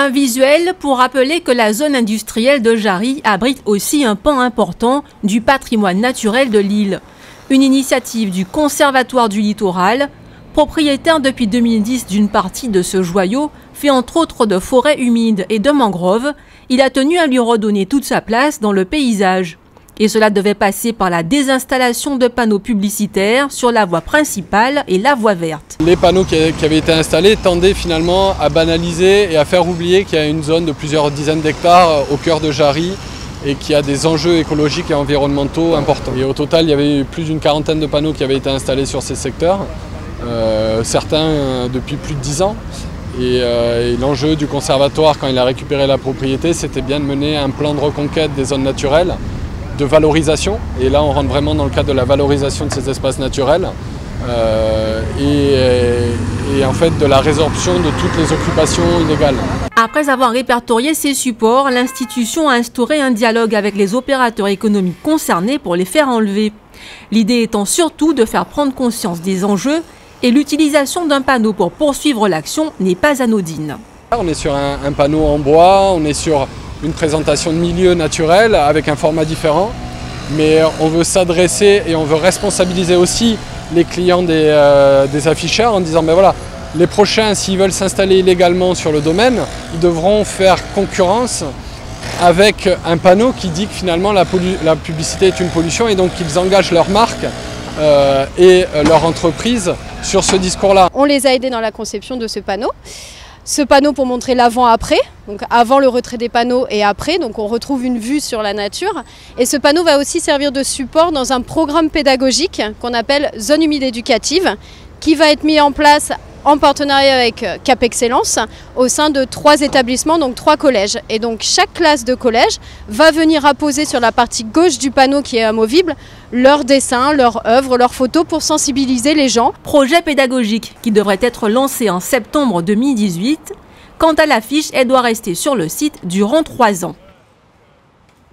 Un visuel pour rappeler que la zone industrielle de Jarry abrite aussi un pan important du patrimoine naturel de l'île. Une initiative du Conservatoire du Littoral, propriétaire depuis 2010 d'une partie de ce joyau, fait entre autres de forêts humides et de mangroves, il a tenu à lui redonner toute sa place dans le paysage. Et cela devait passer par la désinstallation de panneaux publicitaires sur la voie principale et la voie verte. Les panneaux qui avaient été installés tendaient finalement à banaliser et à faire oublier qu'il y a une zone de plusieurs dizaines d'hectares au cœur de Jarry et qu'il y a des enjeux écologiques et environnementaux importants. Et au total, il y avait plus d'une quarantaine de panneaux qui avaient été installés sur ces secteurs, certains depuis plus de 10 ans. Et l'enjeu du conservatoire, quand il a récupéré la propriété, c'était bien de mener un plan de reconquête des zones naturelles, de valorisation, et là on rentre vraiment dans le cadre de la valorisation de ces espaces naturels et en fait de la résorption de toutes les occupations illégales. Après avoir répertorié ces supports, l'institution a instauré un dialogue avec les opérateurs économiques concernés pour les faire enlever. L'idée étant surtout de faire prendre conscience des enjeux, et l'utilisation d'un panneau pour poursuivre l'action n'est pas anodine. On est sur un panneau en bois, on est sur une présentation de milieu naturel avec un format différent, mais on veut s'adresser et on veut responsabiliser aussi les clients des afficheurs en disant ben voilà, les prochains, s'ils veulent s'installer illégalement sur le domaine, ils devront faire concurrence avec un panneau qui dit que finalement la publicité est une pollution et donc qu'ils engagent leur marque et leur entreprise sur ce discours-là. On les a aidés dans la conception de ce panneau. Ce panneau pour montrer l'avant-après, donc avant le retrait des panneaux et après, donc on retrouve une vue sur la nature. Et ce panneau va aussi servir de support dans un programme pédagogique qu'on appelle Zone humide éducative, qui va être mis en place en partenariat avec Cap Excellence au sein de 3 établissements, donc 3 collèges. Et donc chaque classe de collège va venir apposer sur la partie gauche du panneau qui est amovible leurs dessins, leurs œuvres, leurs photos pour sensibiliser les gens. Projet pédagogique qui devrait être lancé en septembre 2018. Quant à l'affiche, elle doit rester sur le site durant 3 ans.